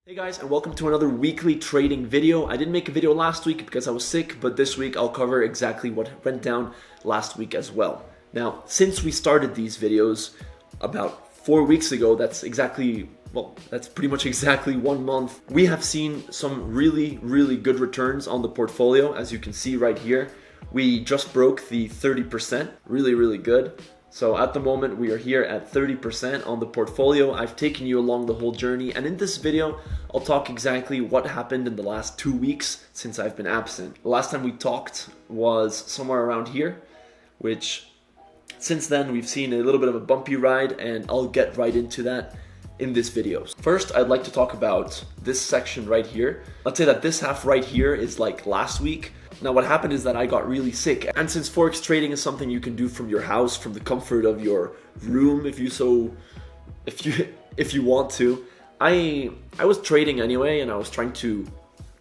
Hey guys, and welcome to another weekly trading video. I didn't make a video last week because I was sick, but this week I'll cover exactly what went down last week as well. Now, since we started these videos about 4 weeks ago, that's pretty much exactly 1 month, we have seen some really good returns on the portfolio. As you can see right here, we just broke the 30%, really good. So at the moment we are here at 30% on the portfolio. I've taken you along the whole journey, and in this video I'll talk exactly what happened in the last 2 weeks since I've been absent. The last time we talked was somewhere around here, which since then we've seen a little bit of a bumpy ride, and I'll get right into that in this video. First, I'd like to talk about this section right here. Let's say that this half right here is like last week. Now what happened is that I got really sick, and since Forex trading is something you can do from your house, from the comfort of your room if you want to, I was trading anyway, and I was trying to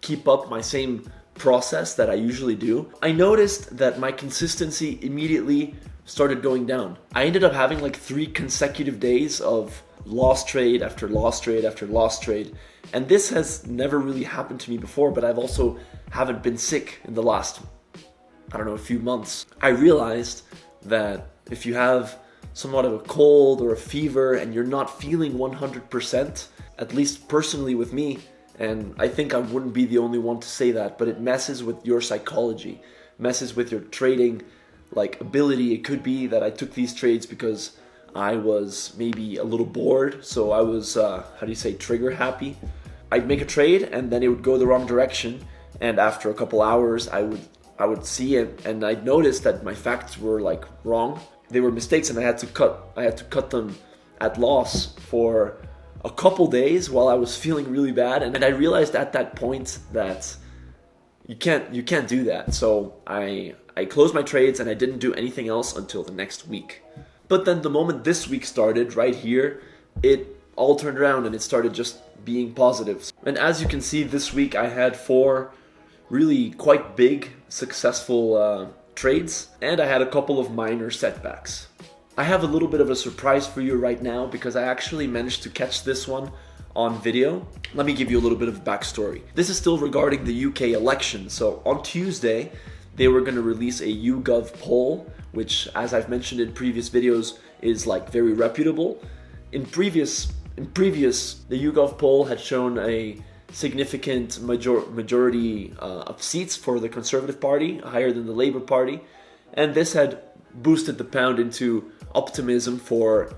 keep up my same process that I usually do. I noticed that my consistency immediately started going down. I ended up having like 3 consecutive days of lost trade after lost trade after lost trade, and this has never really happened to me before, but I've also haven't been sick in the last, I don't know, a few months. I realized that if you have somewhat of a cold or a fever and you're not feeling 100%, at least personally with me, and I think I wouldn't be the only one to say that, but it messes with your psychology, messes with your trading like ability. It could be that I took these trades because I was maybe a little bored, so I was, trigger happy. I'd make a trade and then it would go the wrong direction, and after a couple hours I would see it and I'd notice that my facts were like wrong. They were mistakes, and I had to cut them at loss for a couple days while I was feeling really bad, and I realized at that point that you can't do that. So I closed my trades and I didn't do anything else until the next week. But then the moment this week started, right here, it all turned around and it started just being positive. And as you can see, this week I had 4 really quite big, successful trades, and I had a couple of minor setbacks. I have a little bit of a surprise for you right now because I actually managed to catch this one on video. Let me give you a little bit of backstory. This is still regarding the UK election. So on Tuesday, they were going to release a YouGov poll, which, as I've mentioned in previous videos, is like very reputable. In previous, the YouGov poll had shown a significant majority of seats for the Conservative Party, higher than the Labour Party, and this had boosted the pound into optimism for,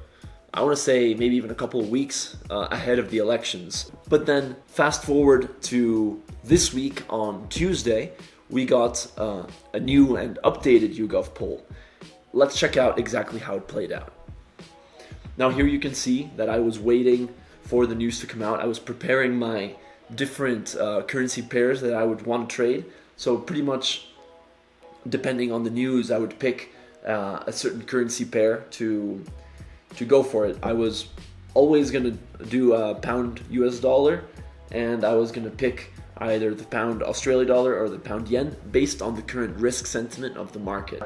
I want to say, maybe even a couple of weeks ahead of the elections. But then fast forward to this week on Tuesday, we got a new and updated YouGov poll. Let's check out exactly how it played out. Now here you can see that I was waiting for the news to come out. I was preparing my different currency pairs that I would want to trade. So pretty much depending on the news, I would pick a certain currency pair to go for it. I was always going to do a pound US dollar, and I was going to pick either the pound Australia dollar or the pound yen based on the current risk sentiment of the market.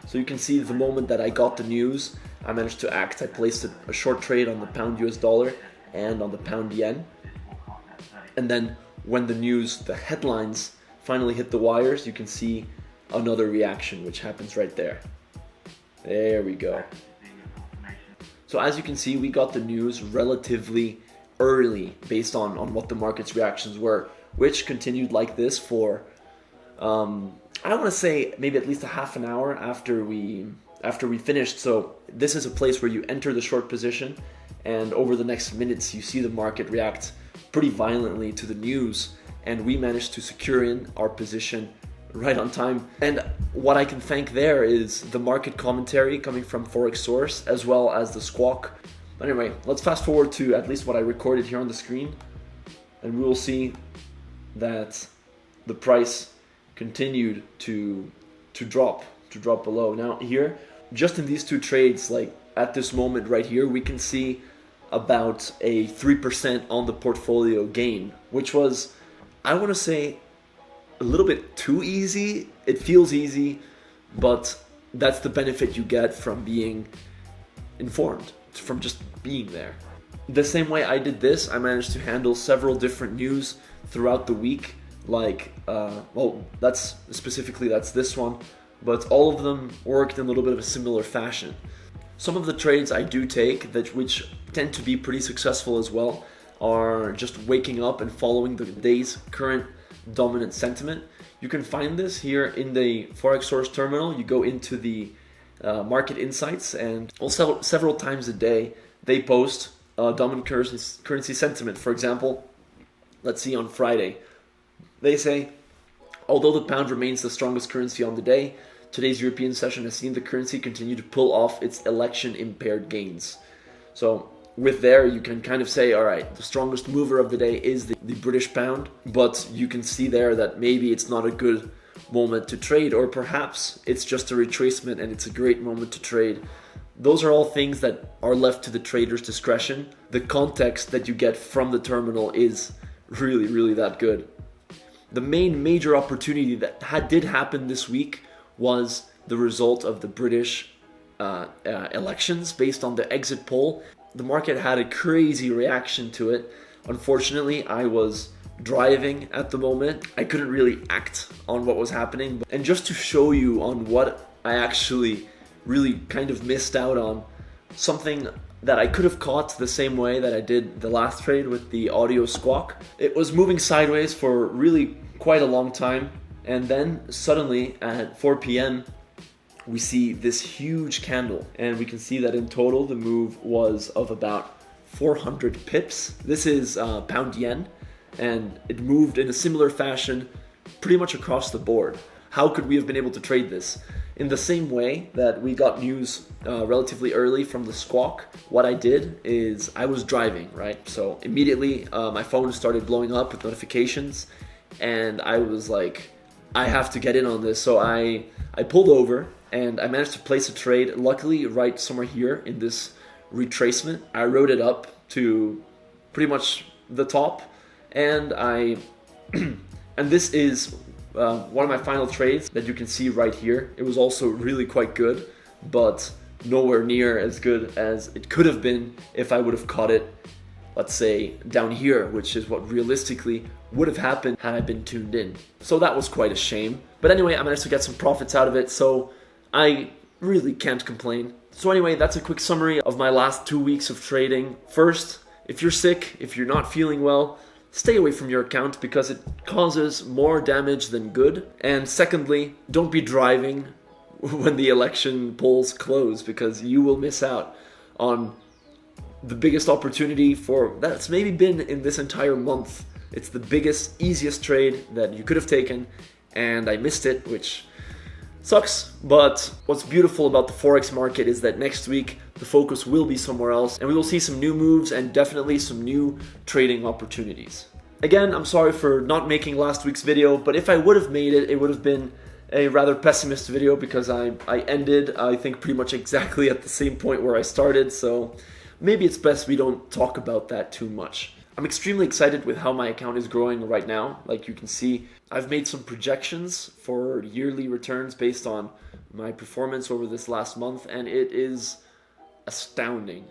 So you can see the moment that I got the news, I managed to act. I placed a short trade on the pound US dollar and on the pound yen. And then when the news, the headlines finally hit the wires, you can see another reaction, which happens right there. There we go. So as you can see, we got the news relatively early based on what the market's reactions were, which continued like this for, I want to say maybe at least a half an hour after we finished. So this is a place where you enter the short position, and over the next minutes you see the market react pretty violently to the news, and we managed to secure in our position right on time. And what I can thank there is the market commentary coming from Forex Source, as well as the squawk. But anyway, let's fast forward to at least what I recorded here on the screen, and we will see that the price continued to drop below. Now here, just in these 2 trades, like at this moment right here, we can see about a 3% on the portfolio gain, which was, I want to say, a little bit too easy. It feels easy, but that's the benefit you get from being informed, from just being there. The same way I did this, I managed to handle several different news throughout the week, like, that's this one, but all of them worked in a little bit of a similar fashion. Some of the trades I do take, which tend to be pretty successful as well, are just waking up and following the day's current dominant sentiment. You can find this here in the Forex Source terminal. You go into the market insights, and also several times a day they post dominant currency sentiment. For example, let's see, on Friday they say, although the pound remains the strongest currency on the day, today's European session has seen the currency continue to pull off its election-impaired gains. So with there, you can kind of say, all right, the strongest mover of the day is the British pound, but you can see there that maybe it's not a good moment to trade, or perhaps it's just a retracement and it's a great moment to trade. Those are all things that are left to the trader's discretion. The context that you get from the terminal is really, really that good. The main major opportunity that did happen this week was the result of the British elections based on the exit poll. The market had a crazy reaction to it. Unfortunately, I was driving at the moment. I couldn't really act on what was happening. And just to show you on what I actually really kind of missed out on, something that I could have caught the same way that I did the last trade with the audio squawk. It was moving sideways for really quite a long time, and then suddenly at 4 p.m. we see this huge candle, and we can see that in total the move was of about 400 pips. This is pound yen, and it moved in a similar fashion pretty much across the board. How could we have been able to trade this? In the same way that we got news relatively early from the squawk, what I did is I was driving, right? So immediately my phone started blowing up with notifications, and I was like, I have to get in on this. So I pulled over and I managed to place a trade, luckily right somewhere here in this retracement. I wrote it up to pretty much the top, and and this is one of my final trades that you can see right here. It was also really quite good, but nowhere near as good as it could have been if I would have caught it, let's say, down here, which is what realistically would have happened had I been tuned in. So that was quite a shame. But anyway, I managed to get some profits out of it, so I really can't complain. So anyway, that's a quick summary of my last 2 weeks of trading. First, if you're sick, if you're not feeling well, stay away from your account because it causes more damage than good. And secondly, don't be driving when the election polls close, because you will miss out on the biggest opportunity that's maybe been in this entire month. It's the biggest, easiest trade that you could have taken, and I missed it, which sucks. But what's beautiful about the Forex market is that next week the focus will be somewhere else, and we will see some new moves and definitely some new trading opportunities. Again, I'm sorry for not making last week's video, but if I would have made it, it would have been a rather pessimist video because I ended, I think, pretty much exactly at the same point where I started, so maybe it's best we don't talk about that too much. I'm extremely excited with how my account is growing right now. Like you can see, I've made some projections for yearly returns based on my performance over this last month, and it is astounding.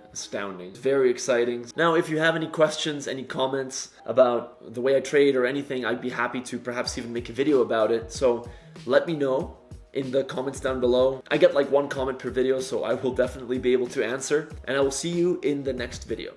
Very exciting. Now, if you have any questions, any comments about the way I trade or anything, I'd be happy to perhaps even make a video about it. So let me know in the comments down below. I get like 1 comment per video, so I will definitely be able to answer, and I will see you in the next video.